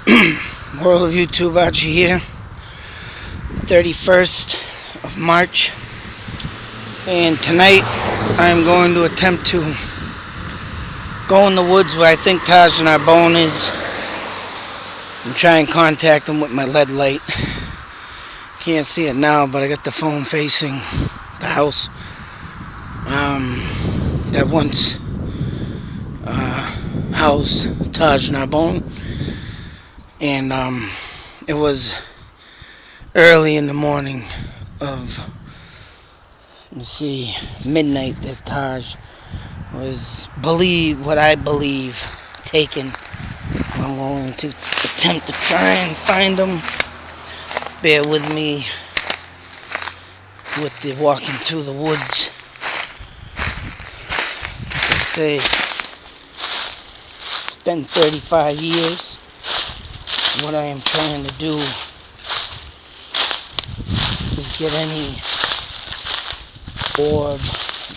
World of YouTube Archie here, 31st of March, and tonight I'm going to attempt to go in the woods where I think Taj and Narbonne is and try and contact him with my LED light. Can't see it now, but I got the phone facing the house that once housed Taj Narbonne. And it was early in the morning of, midnight that Taj was what I believe taken. I'm going to attempt to try and find him. Bear with me with the walking through the woods. Say it's been 35 years. What I am trying to do is get any orb,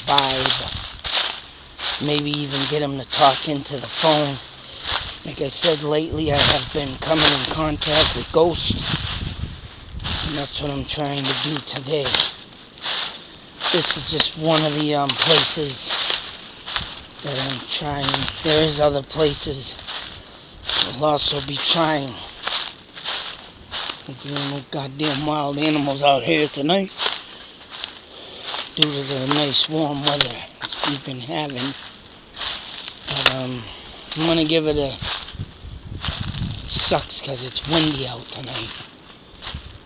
vibe, maybe even get him to talk into the phone. Like I said, lately I have been coming in contact with ghosts, and that's what I'm trying to do today. This is just one of the places that I'm trying. There is other places I'll also be trying. There are no goddamn wild animals out here tonight due to the nice warm weather we've been having. But I'm gonna give it a. It sucks because it's windy out tonight,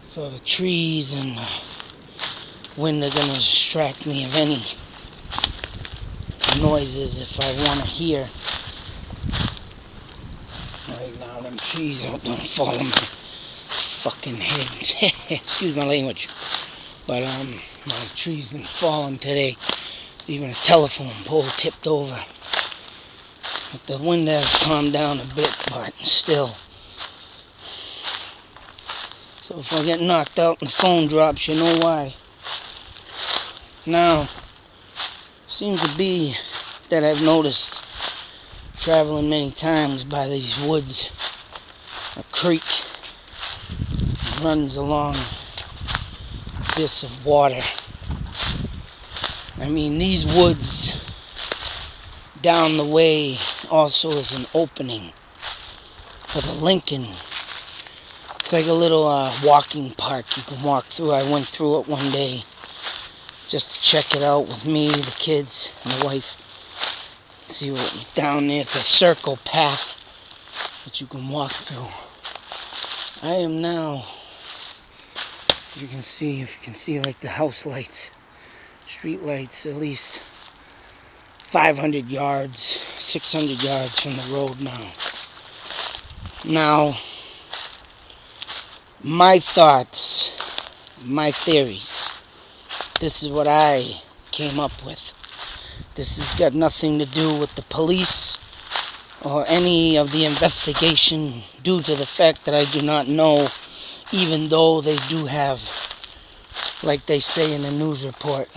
so the trees and the wind are gonna distract me of any noises if I want to hear. Right now, them trees out don't fall on my fucking head. Excuse my language. But my trees been falling today. Even a telephone pole tipped over. But the wind has calmed down a bit, but still. So if I get knocked out and the phone drops, you know why. Now, seems to be that I've noticed, traveling many times by these woods, a creek runs along this of water. I mean, these woods down the way also is an opening for the Lincoln. It's like a little walking park you can walk through. I went through it one day just to check it out with me, the kids, and the wife. See what was down there. It's a circle path that you can walk through. I am now, you can see, like the house lights, street lights, at least 500 yards, 600 yards from the road now. Now, my thoughts, my theories, this is what I came up with. This has got nothing to do with the police or any of the investigation, due to the fact that I do not know, even though they do have, like they say in the news report,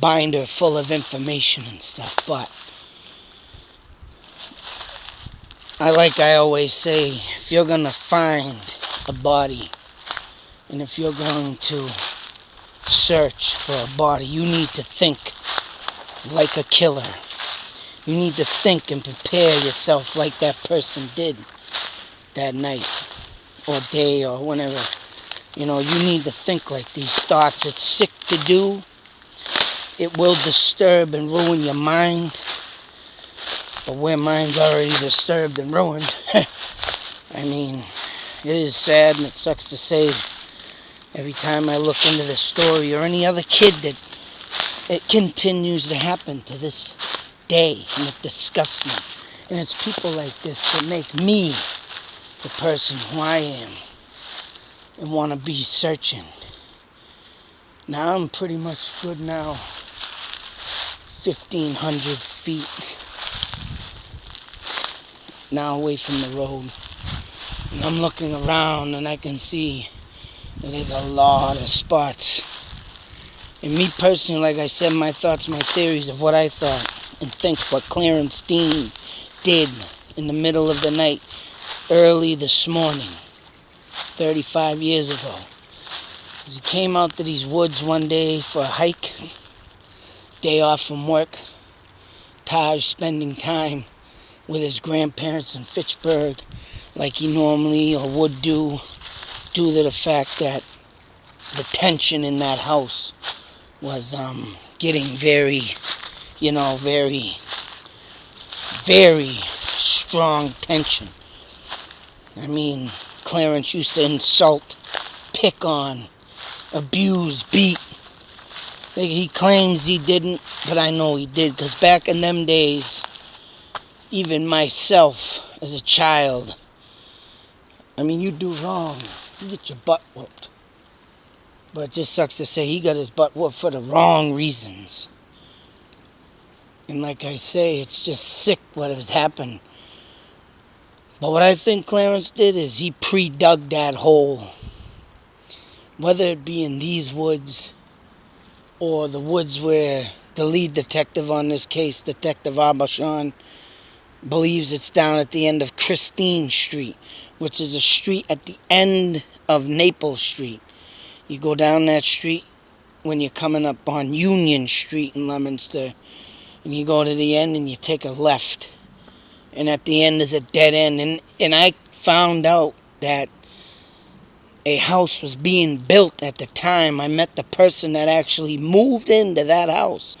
binder full of information and stuff. But I always say, if you're going to find a body, and if you're going to search for a body, you need to think like a killer. You need to think and prepare yourself like that person did that night or day or whenever. You know, you need to think like these thoughts. It's sick to do. It will disturb and ruin your mind. But where mine's already disturbed and ruined, I mean, it is sad and it sucks to say. Every time I look into this story or any other kid, that it continues to happen to this day, and it disgusts me. And it's people like this that make me the person who I am and want to be searching. Now I'm pretty much good now, 1,500 feet now away from the road. And I'm looking around and I can see there's a lot of spots. And me personally, like I said, my thoughts, my theories of what I thought and think what Clarence Dean did in the middle of the night, early this morning, 35 years ago. He came out to these woods one day for a hike, day off from work. Taj spending time with his grandparents in Fitchburg like he normally or would do, due to the fact that the tension in that house was getting very, very strong tension. I mean, Clarence used to insult, pick on, abuse, beat. He claims he didn't, but I know he did, because back in them days, even myself as a child, I mean, you do wrong, you get your butt whooped. But it just sucks to say he got his butt whooped for the wrong reasons. And like I say, it's just sick what has happened. But what I think Clarence did is he pre-dug that hole. Whether it be in these woods or the woods where the lead detective on this case, Detective Abashan, believes it's down at the end of Christine Street, which is a street at the end of Naples Street. You go down that street when you're coming up on Union Street in Leominster, and you go to the end and you take a left. And at the end is a dead end. And I found out that a house was being built at the time. I met the person that actually moved into that house.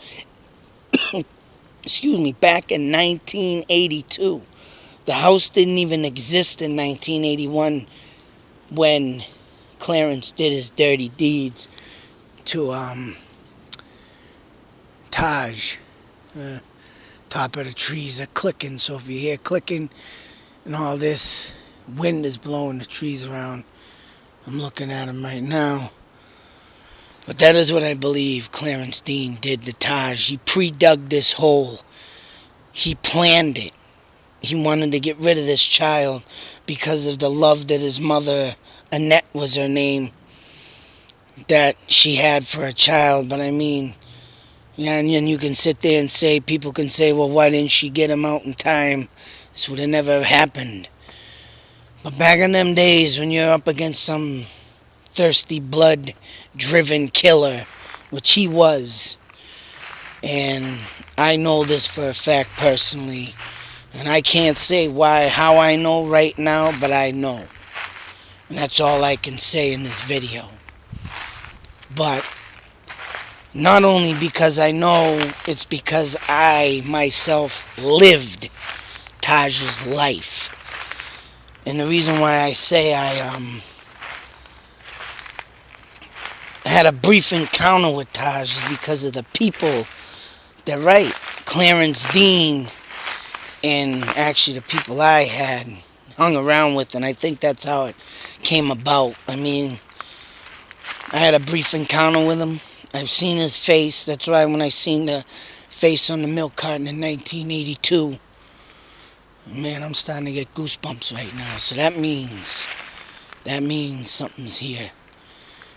Excuse me, back in 1982. The house didn't even exist in 1981 when Clarence did his dirty deeds to Taj. Top of the trees are clicking, so if you hear clicking and all this, wind is blowing the trees around. I'm looking at them right now. But that is what I believe Clarence Dean did to Taj. He pre-dug this hole. He planned it. He wanted to get rid of this child because of the love that his mother, Annette was her name, that she had for a child. But I mean, yeah, and you can sit there and say, people can say, well, why didn't she get him out in time? This would have never happened. But back in them days, when you're up against some thirsty, blood-driven killer, which he was, and I know this for a fact personally, and I can't say how I know right now, but I know. And that's all I can say in this video. But not only because I know, it's because I myself lived Taj's life. And the reason why I say I had a brief encounter with Taj is because of the people that Clarence Dean, and actually the people I had hung around with, and I think that's how it came about. I mean, I had a brief encounter with him. I've seen his face. That's why when I seen the face on the milk carton in 1982, man, I'm starting to get goosebumps right now. So that means something's here.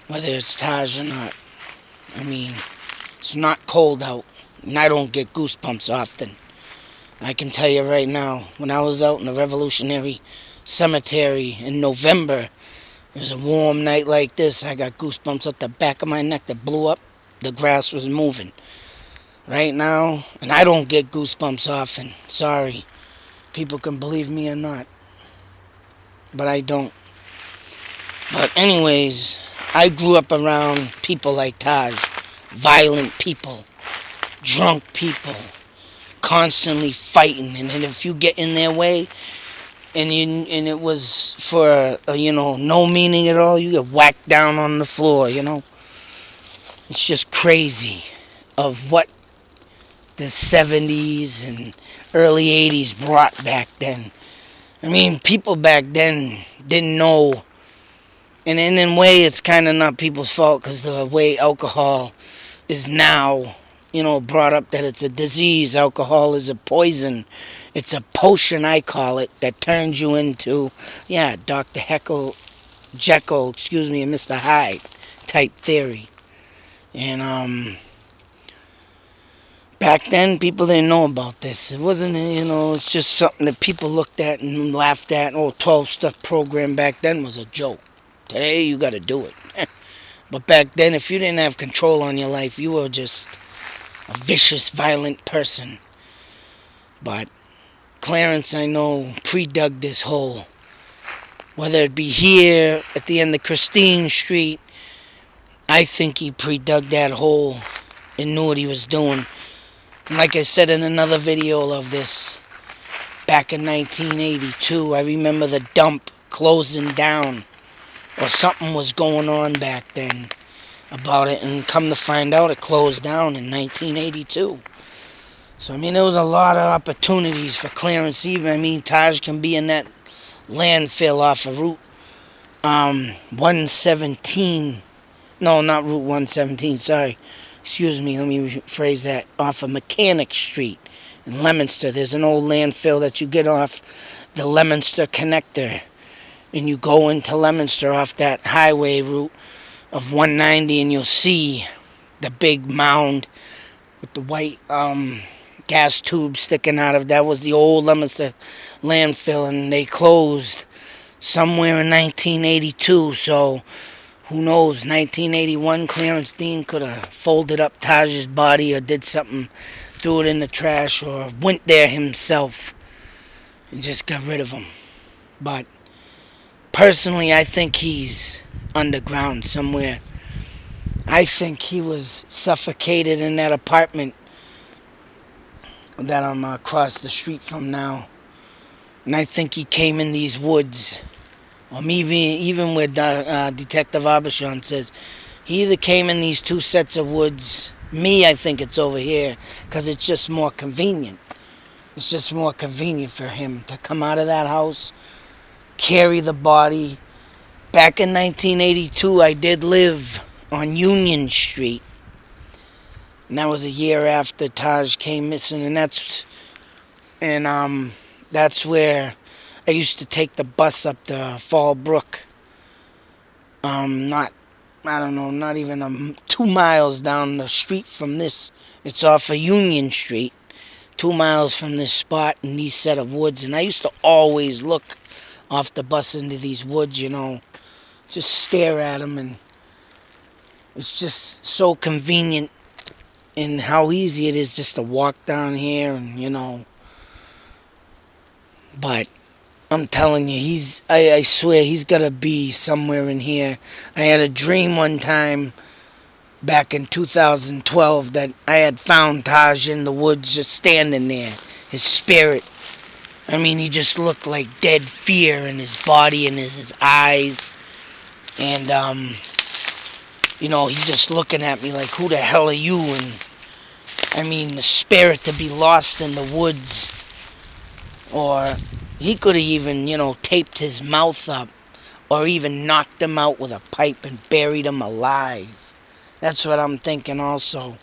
Whether it's Taj or not. I mean, it's not cold out, and I don't get goosebumps often. I can tell you right now, when I was out in the Revolutionary Cemetery in November, it was a warm night like this, I got goosebumps up the back of my neck that blew up. The grass was moving. Right now, and I don't get goosebumps often. Sorry. People can believe me or not. But I don't. But anyways, I grew up around people like Taj. Violent people. Drunk people. Constantly fighting. And then if you get in their way, and it was for, no meaning at all, you get whacked down on the floor, It's just crazy of what the 70s and early 80s brought back then. I mean, people back then didn't know. And in a way, it's kind of not people's fault, because the way alcohol is now, brought up that it's a disease. Alcohol is a poison. It's a potion, I call it, that turns you into, Dr. Jekyll, and Mr. Hyde type theory. And, Back then, people didn't know about this. It wasn't, it's just something that people looked at and laughed at. Oh, 12-step program back then was a joke. Today, you got to do it. But back then, if you didn't have control on your life, you were just a vicious, violent person. But Clarence, I know, pre-dug this hole. Whether it be here at the end of Christine Street, I think he pre-dug that hole and knew what he was doing. And like I said in another video of this, back in 1982, I remember the dump closing down, or something was going on back then about it, and come to find out it closed down in 1982. So I mean, there was a lot of opportunities for Clarence even. I mean, Taj can be in that landfill off of Route 117. No, not Route 117, sorry. Excuse me, let me rephrase that. Off of Mechanic Street in Leominster. There's an old landfill that you get off the Leominster connector. And you go into Leominster off that highway route of 190, and you'll see the big mound with the white gas tube sticking out of. That was the old Leominster landfill, and they closed somewhere in 1982. So who knows, 1981, Clarence Dean could have folded up Taj's body or did something, threw it in the trash, or went there himself and just got rid of him. But personally, I think he's underground somewhere. I think he was suffocated in that apartment that I'm across the street from now. And I think he came in these woods. Even where Detective Abishon says, he either came in these two sets of woods. Me, I think it's over here, because it's just more convenient. It's just more convenient for him to come out of that house, carry the body. Back in 1982, I did live on Union Street. And that was a year after Taj came missing, and that's where I used to take the bus up to Fallbrook. Not even 2 miles down the street from this. It's off of Union Street, 2 miles from this spot in these set of woods. And I used to always look off the bus into these woods, just stare at them. And it's just so convenient, and how easy it is just to walk down here, and But I'm telling you, I swear he's got to be somewhere in here. I had a dream one time back in 2012 that I had found Taj in the woods just standing there. His spirit. I mean, he just looked like dead fear in his body and his eyes. And, he's just looking at me like, who the hell are you? And, I mean, the spirit to be lost in the woods. Or he could have even, taped his mouth up, or even knocked him out with a pipe and buried him alive. That's what I'm thinking also.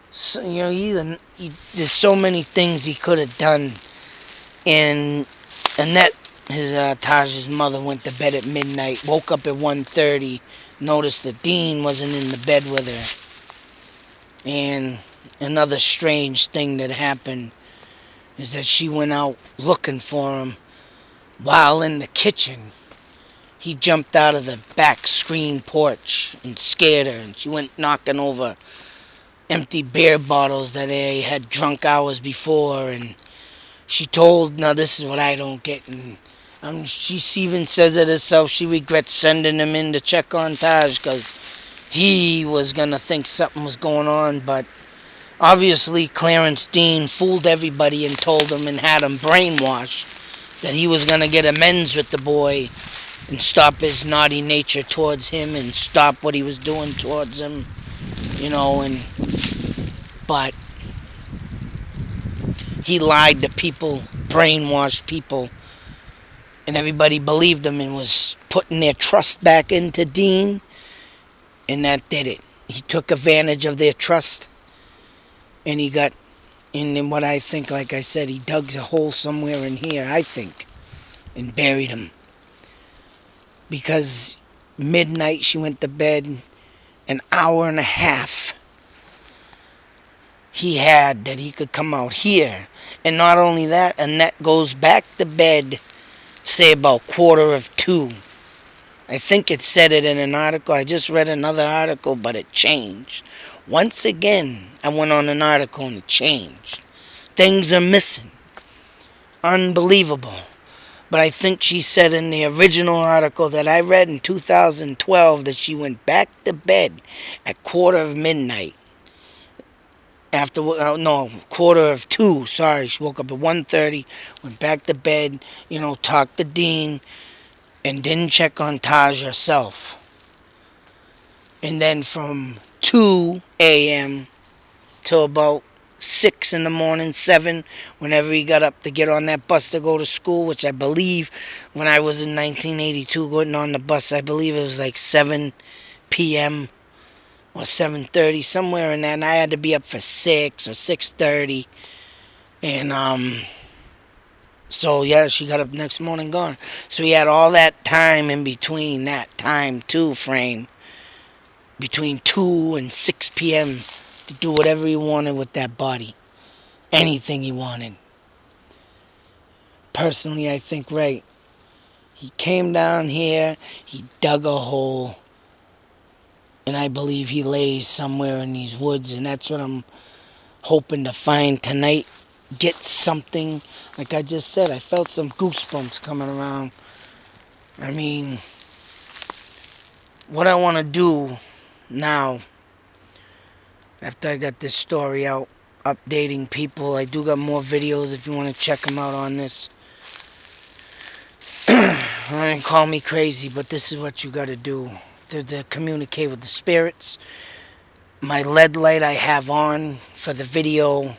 So, there's so many things he could have done. And Annette, Taj's mother, went to bed at midnight, woke up at 1:30, noticed that Dean wasn't in the bed with her. And another strange thing that happened is that she went out looking for him while in the kitchen. He jumped out of the back screen porch and scared her, and she went knocking over empty beer bottles that they had drunk hours before, and she told, now this is what I don't get, and she even says it herself, she regrets sending him in to check on Taj because he was going to think something was going on, but obviously, Clarence Dean fooled everybody and told him and had him brainwashed that he was going to get amends with the boy and stop his naughty nature towards him and stop what he was doing towards him, but he lied to people, brainwashed people, and everybody believed him and was putting their trust back into Dean, and that did it. He took advantage of their trust. And he got, in what I think, like I said, he dug a hole somewhere in here, I think, and buried him. Because midnight she went to bed, an hour and a half he had that he could come out here. And not only that, Annette goes back to bed, say about 1:45. I think it said it in an article. I just read another article, but it changed. Once again, I went on an article and it changed. Things are missing. Unbelievable. But I think she said in the original article that I read in 2012 that she went back to bed at 1:45. After, no, 1:45, sorry. She woke up at 1:30, went back to bed, talked to Dean, and didn't check on Taj herself. And then from 2 a.m. till about 6 in the morning, 7, whenever he got up to get on that bus to go to school, which I believe when I was in 1982 going on the bus, I believe it was like 7 p.m. or 7:30, somewhere in that. And I had to be up for 6 or 6:30. And so yeah, she got up next morning gone. So he had all that time in between that time too frame, between 2 and 6 p.m. to do whatever he wanted with that body. Anything he wanted. Personally, I think right. He came down here, he dug a hole, and I believe he lays somewhere in these woods, and that's what I'm hoping to find tonight. Get something. Like I just said, I felt some goosebumps coming around. I mean, what I want to do now, after I got this story out, updating people, I do got more videos if you want to check them out on this. I mean, call me crazy, but this is what you got to do to communicate with the spirits. My LED light I have on for the video,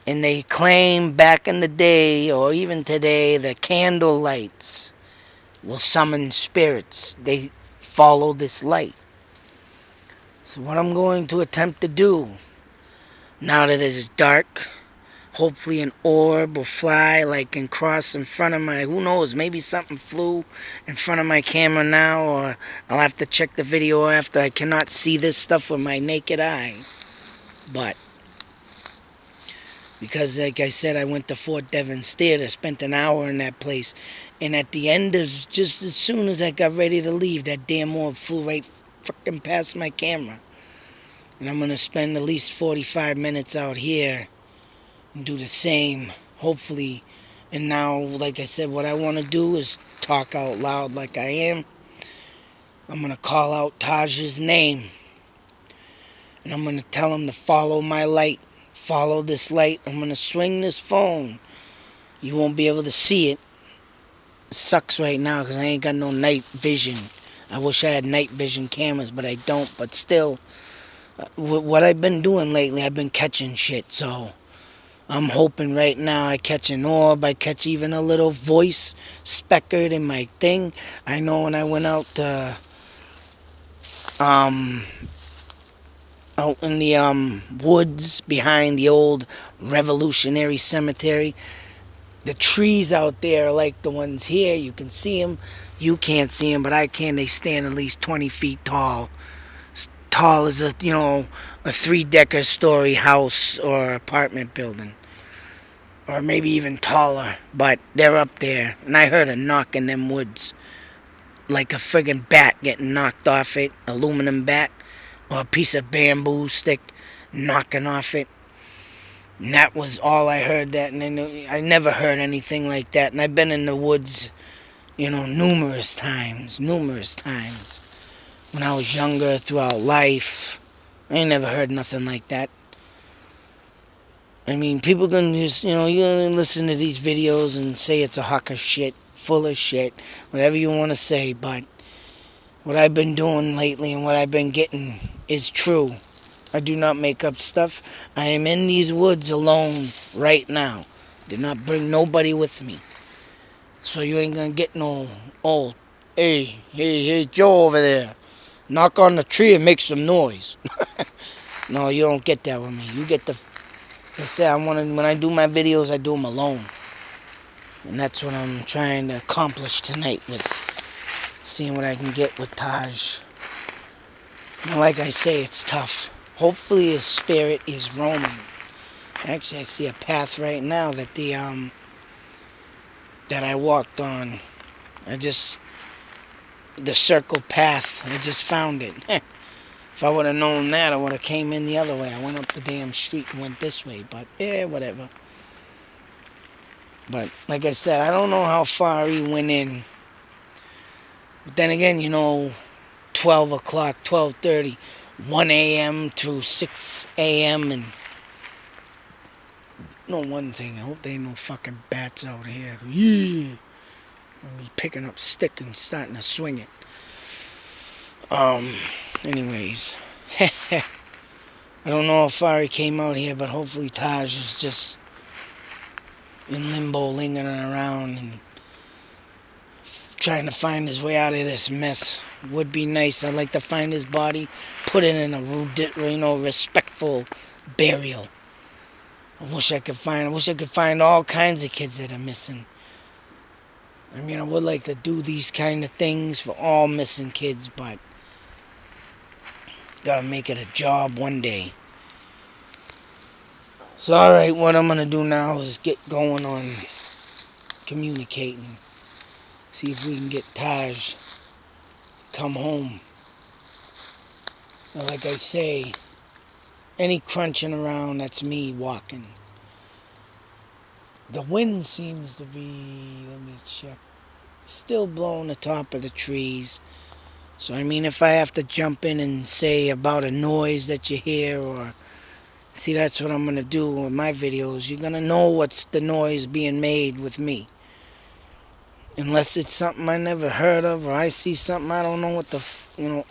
and they claim back in the day, or even today, the candle lights will summon spirits. They follow this light. So what I'm going to attempt to do, now that it is dark, hopefully an orb will fly like and cross in front of my, who knows, maybe something flew in front of my camera now, or I'll have to check the video after. I cannot see this stuff with my naked eye. But because like I said, I went to Fort Devens Theater, spent an hour in that place, and at the end of, just as soon as I got ready to leave, that damn orb flew right fucking past my camera. And I'm going to spend at least 45 minutes out here and do the same, hopefully. And now, like I said, what I want to do is talk out loud like I am. I'm going to call out Taj's name. And I'm going to tell him to follow my light. Follow this light. I'm going to swing this phone. You won't be able to see it. It sucks right now because I ain't got no night vision. I wish I had night vision cameras, but I don't. But still, what I've been doing lately, I've been catching shit. So I'm hoping right now I catch an orb. I catch even a little voice speckered in my thing. I know when I went out to, out in the woods behind the old Revolutionary Cemetery, the trees out there are like the ones here. You can see them. You can't see them, but I can. They stand at least 20 feet tall. Tall as a 3-decker story house or apartment building. Or maybe even taller. But they're up there. And I heard a knock in them woods. Like a friggin' bat getting knocked off it. Aluminum bat. Or a piece of bamboo stick knocking off it. And that was all I heard. That, and then I never heard anything like that. And I've been in the woods, numerous times. When I was younger, throughout life, I ain't never heard nothing like that. I mean, people can just, you're gonna listen to these videos and say it's a hunk of shit, full of shit, whatever you want to say, but what I've been doing lately and what I've been getting is true. I do not make up stuff. I am in these woods alone right now. Did not bring nobody with me. So you ain't gonna get no, hey, Joe over there. Knock on the tree and make some noise. No, you don't get that with me. You get the... when I do my videos, I do them alone. And that's what I'm trying to accomplish tonight with seeing what I can get with Taj. And like I say, it's tough. Hopefully his spirit is roaming. Actually, I see a path right now that that I walked on. The circle path, I just found it. If I would have known that, I would have came in the other way. I went up the damn street and went this way, but yeah, whatever. But like I said, I don't know how far he went in. But then again, 12 o'clock, 12:30, 1 a.m. through 6 a.m. and one thing, I hope there ain't no fucking bats out here. Yeah. I'll be picking up stick and starting to swing it. Anyways. I don't know how far he came out here, but hopefully Taj is just in limbo, lingering around and trying to find his way out of this mess. Would be nice. I'd like to find his body, put it in a respectful burial. I wish I could find all kinds of kids that are missing. I mean, I would like to do these kind of things for all missing kids, but gotta make it a job one day. So, alright, what I'm gonna do now is get going on communicating. See if we can get Taj to come home. Now, like I say, any crunching around, that's me walking. The wind seems to be, let me check, still blowing the top of the trees. So, I mean, if I have to jump in and say about a noise that you hear, or see, that's what I'm going to do with my videos. You're going to know what's the noise being made with me. Unless it's something I never heard of, or I see something I don't know what the,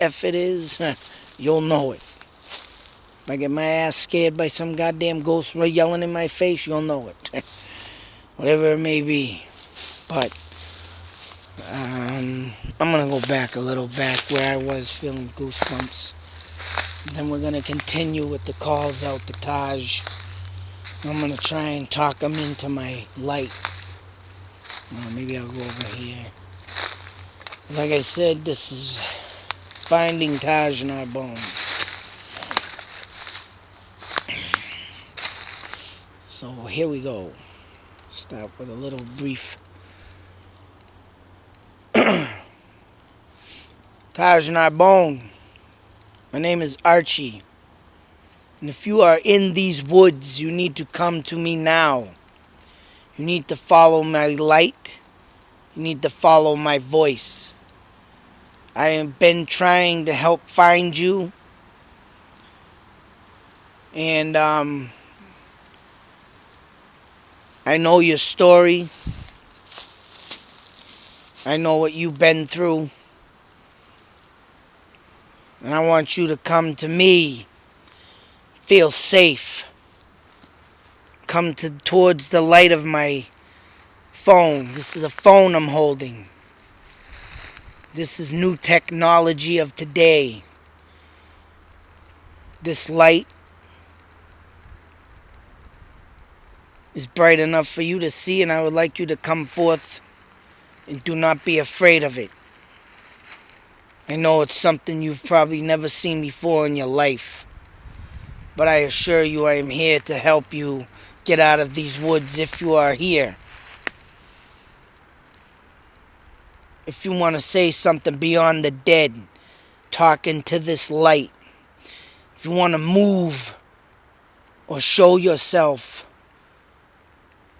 F it is, you'll know it. If I get my ass scared by some goddamn ghost yelling in my face, you'll know it. Whatever it may be. But I'm going to go back where I was feeling goosebumps. Then we're going to continue with the calls out to Taj. I'm going to try and talk him into my light. Maybe I'll go over here. Like I said, this is Finding Taj Narbonne. So here we go. Start with a little brief. Taj Narbonne. My name is Archie. And if you are in these woods, you need to come to me now. You need to follow my light. You need to follow my voice. I have been trying to help find you. And I know your story. I know what you've been through. And I want you to come to me. Feel safe. Come towards the light of my phone. This is a phone I'm holding. This is new technology of today. This light is bright enough for you to see, and I would like you to come forth and do not be afraid of it. I know it's something you've probably never seen before in your life, but I assure you I am here to help you get out of these woods if you are here. If you want to say something beyond the dead, talk into this light. If you want to move or show yourself,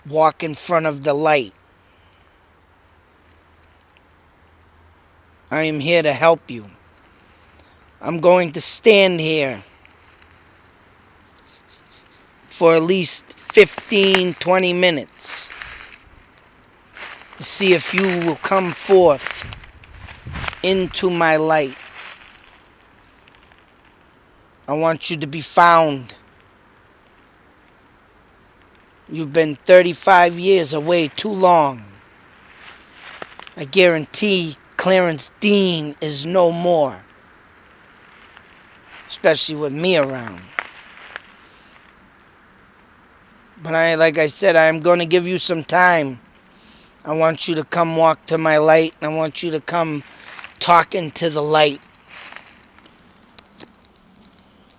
walk in front of the light. I am here to help you. I'm going to stand here for at least 15-20 minutes to see if you will come forth into my light. I want you to be found. You've been 35 years away too long. I guarantee Clarence Dean is no more. Especially with me around. But like I said, I am going to give you some time. I want you to come walk to my light. I want you to come talk into the light.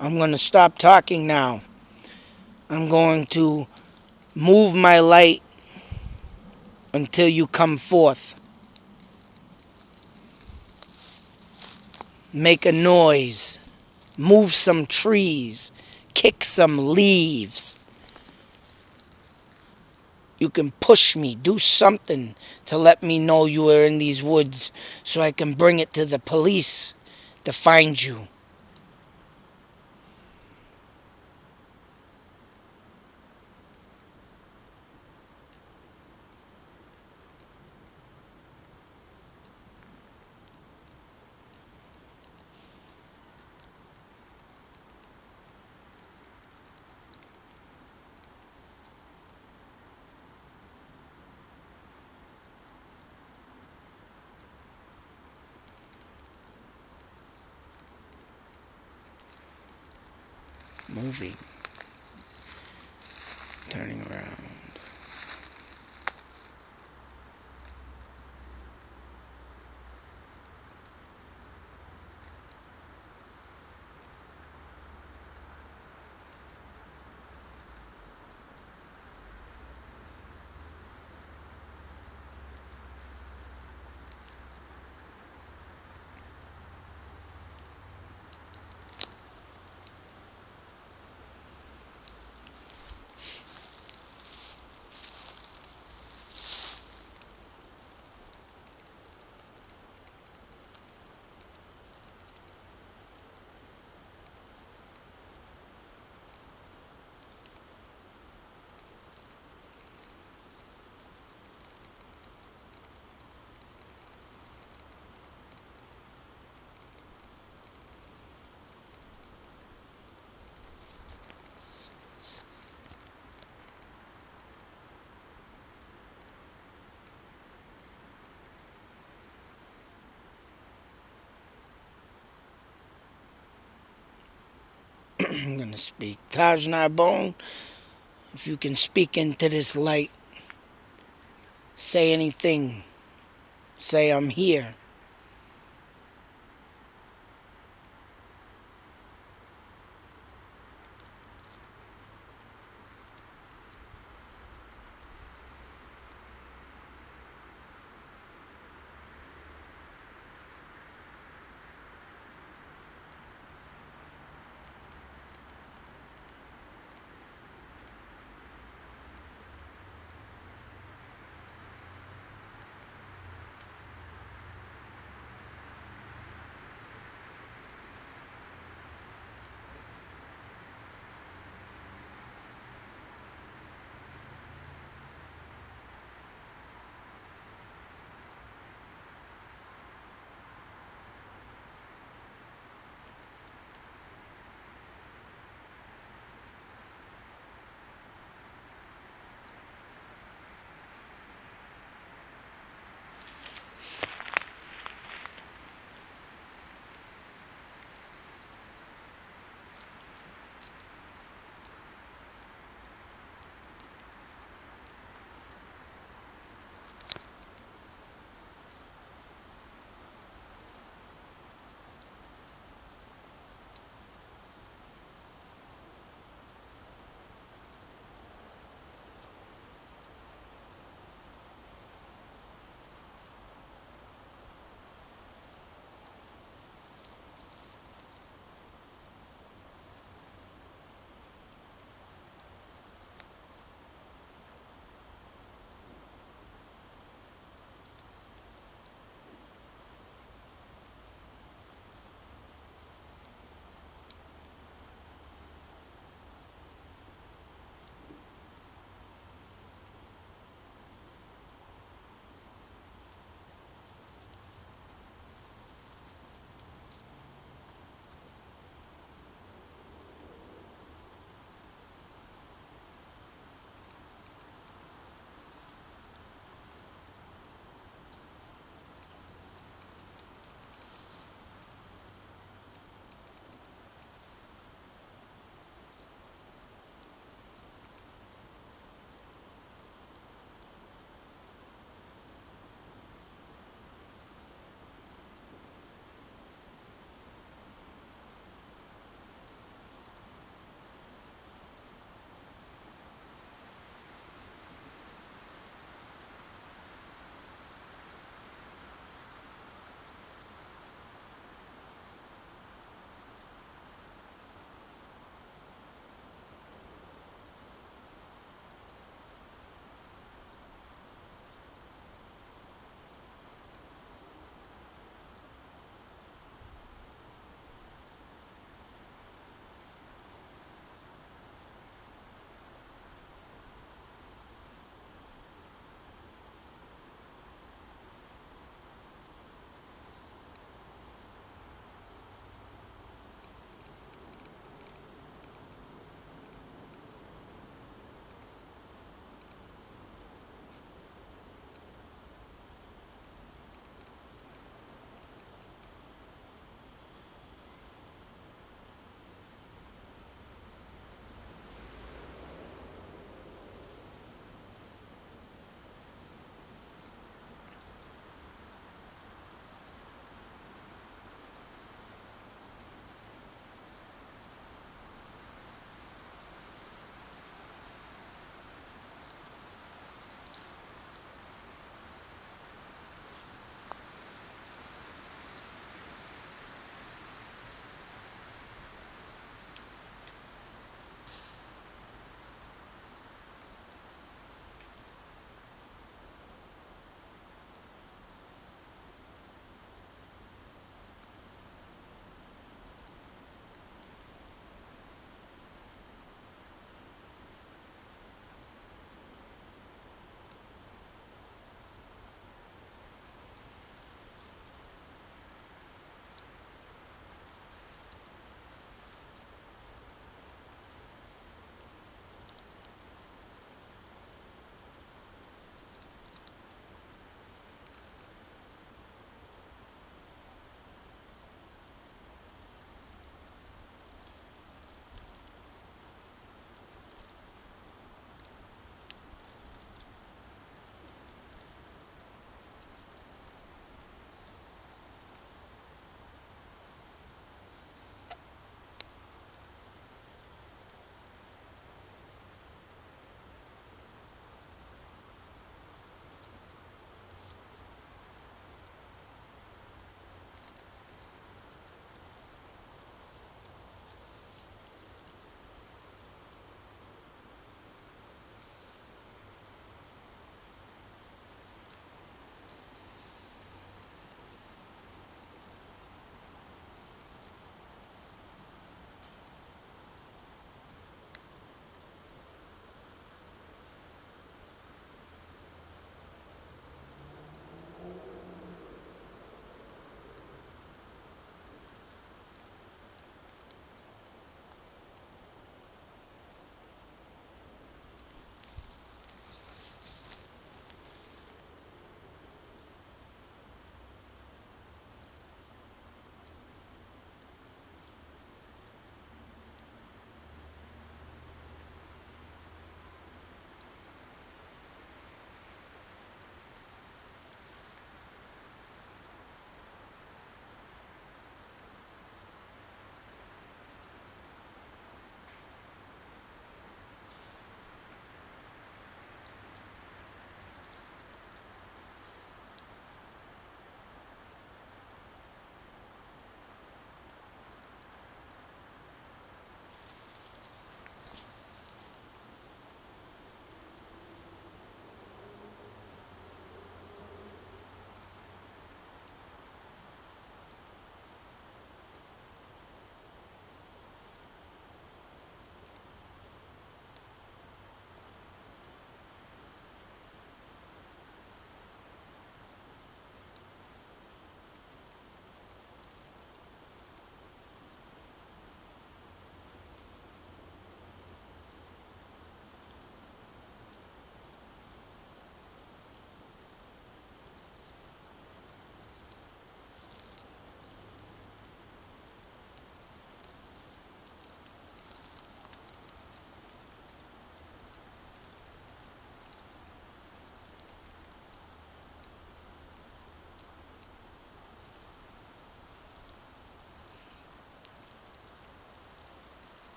I'm going to stop talking now. I'm going to move my light until you come forth. Make a noise. Move some trees. Kick some leaves. You can push me. Do something to let me know you are in these woods so I can bring it to the police to find you. Moving. Turning around. I'm going to speak. Taj Narbonne, if you can speak into this light, say anything. Say I'm here.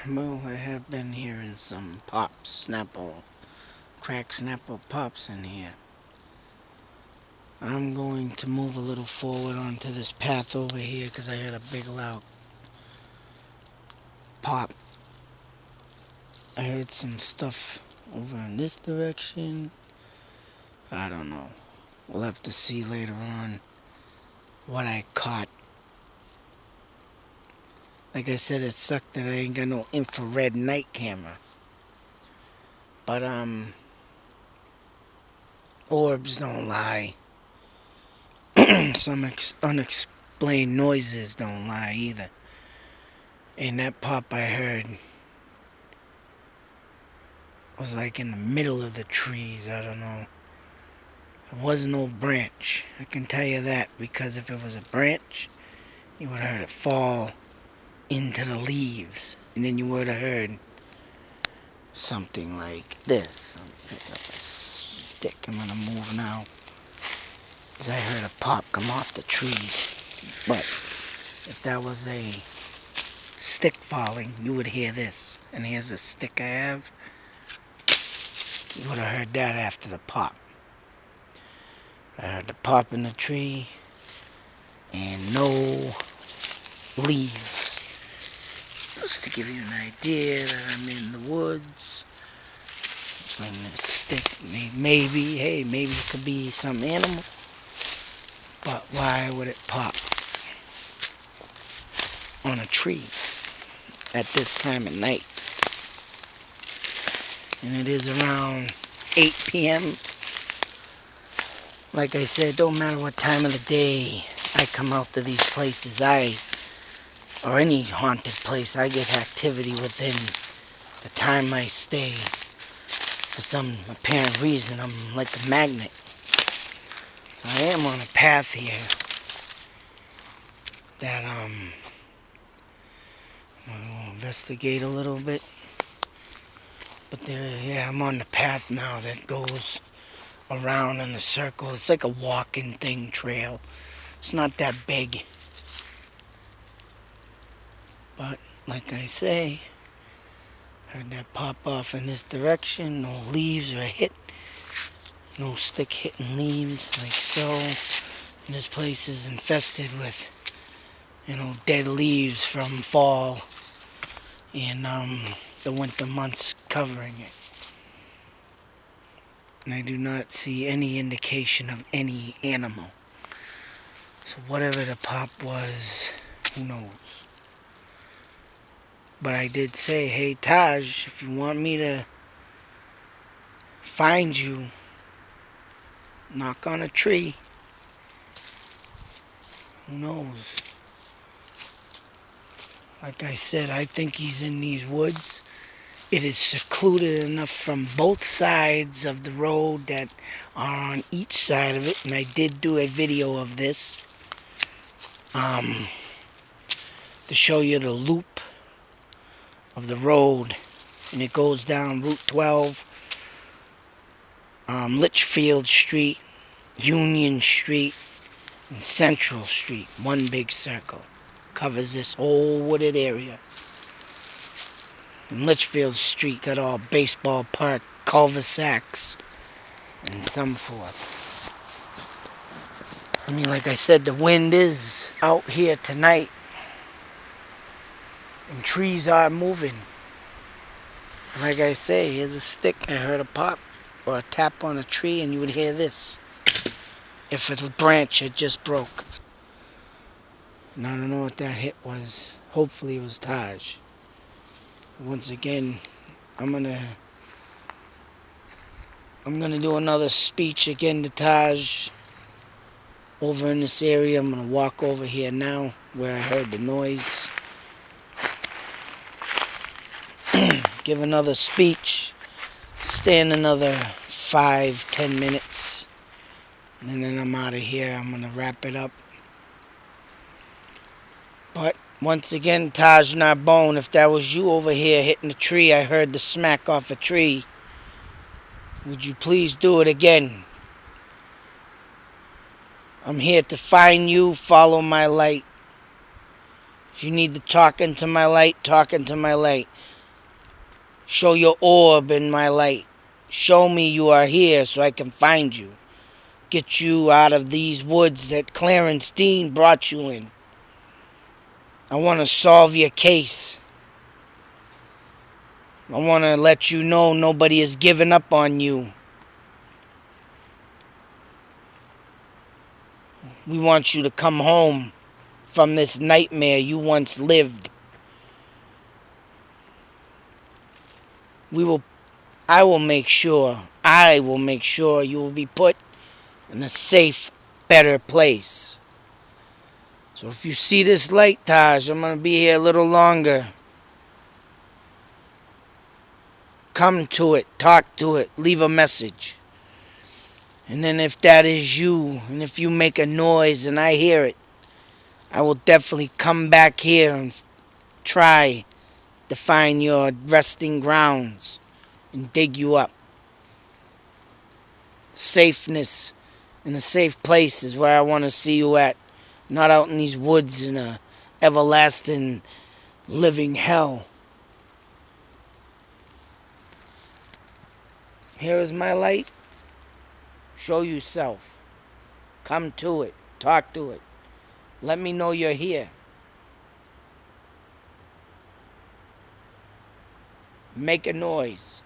Well, I have been hearing some pops, snapple, crack snapple pops in here. I'm going to move a little forward onto this path over here because I heard a big loud pop. I heard some stuff over in this direction. I don't know. We'll have to see later on what I caught. Like I said, it sucked that I ain't got no infrared night camera. But, orbs don't lie. Some unexplained noises don't lie either. And that pop I heard was like in the middle of the trees. I don't know. It wasn't no branch. I can tell you that, because if it was a branch, you would have heard it fall into the leaves. And then you would have heard something like this. I'm picking up a stick. I'm going to move now. Because I heard a pop come off the tree. But if that was a stick falling, you would hear this. And here's a stick I have. You would have heard that after the pop. I heard the pop in the tree and no leaves. Just to give you an idea that I'm in the woods. Bring this stick. Maybe, hey, maybe it could be some animal. But why would it pop on a tree at this time of night? And it is around 8 p.m. Like I said, it don't matter what time of the day I come out to these places, or any haunted place, I get activity within the time I stay. For some apparent reason, I'm like a magnet. I am on a path here that I'm gonna investigate a little bit. But there, yeah, I'm on the path now that goes around in a circle. It's like a walking thing trail. It's not that big. But like I say, heard that pop off in this direction. No leaves are hit. No stick hitting leaves like so. And this place is infested with, dead leaves from fall and the winter months covering it. And I do not see any indication of any animal. So whatever the pop was, who knows? But I did say, hey Taj, if you want me to find you, knock on a tree. Who knows? Like I said, I think he's in these woods. It is secluded enough from both sides of the road that are on each side of it. And I did do a video of this to show you the loop of the road. And it goes down Route 12, Litchfield Street, Union Street, and Central Street. One big circle. Covers this whole wooded area. And Litchfield Street got all baseball park, cul-de-sacs, and so forth. I mean, like I said, the wind is out here tonight. And trees are moving. Like I say, here's a stick. I heard a pop or a tap on a tree, and you would hear this. If a branch had just broke. And I don't know what that hit was. Hopefully it was Taj. Once again, I'm gonna do another speech again to Taj over in this area. I'm gonna walk over here now where I heard the noise. Give another speech. Stand another 5-10 minutes. And then I'm out of here. I'm gonna wrap it up. But once again, Taj Narbonne, if that was you over here hitting the tree, I heard the smack off a tree. Would you please do it again? I'm here to find you, follow my light. If you need to talk into my light, talk into my light. Show your orb in my light. Show me you are here so I can find you. Get you out of these woods that Clarence Dean brought you in. I want to solve your case. I want to let you know nobody has given up on you. We want you to come home from this nightmare you once lived. I will make sure you will be put in a safe, better place. So if you see this light, Taj, I'm going to be here a little longer. Come to it, talk to it, leave a message. And then if that is you, and if you make a noise and I hear it, I will definitely come back here and try to find your resting grounds and dig you up. Safeness in a safe place is where I want to see you at. Not out in these woods in a everlasting living hell. Here is my light. Show yourself. Come to it. Talk to it. Let me know you're here. Make a noise.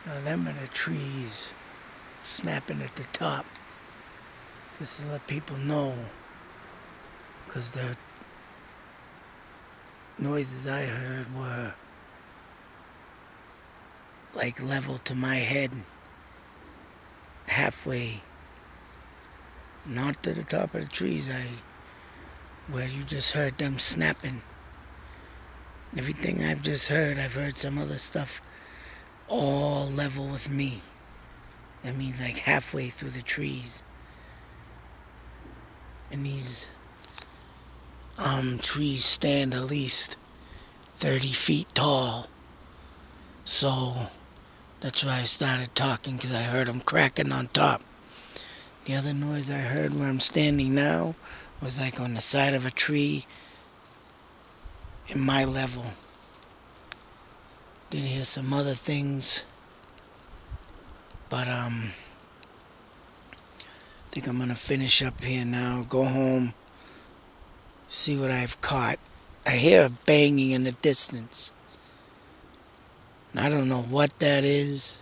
Now them are the trees snapping at the top, just to let people know, because the noises I heard were like level to my head, halfway, not to the top of the trees, where you just heard them snapping. Everything I've just heard, I've heard some other stuff all level with me. That means like halfway through the trees. And these trees stand at least 30 feet tall. So that's why I started talking, because I heard them cracking on top. The other noise I heard where I'm standing now was like on the side of a tree in my level. Did hear some other things, but I think I'm gonna finish up here now, go home, see what I've caught. I hear a banging in the distance. I don't know what that is.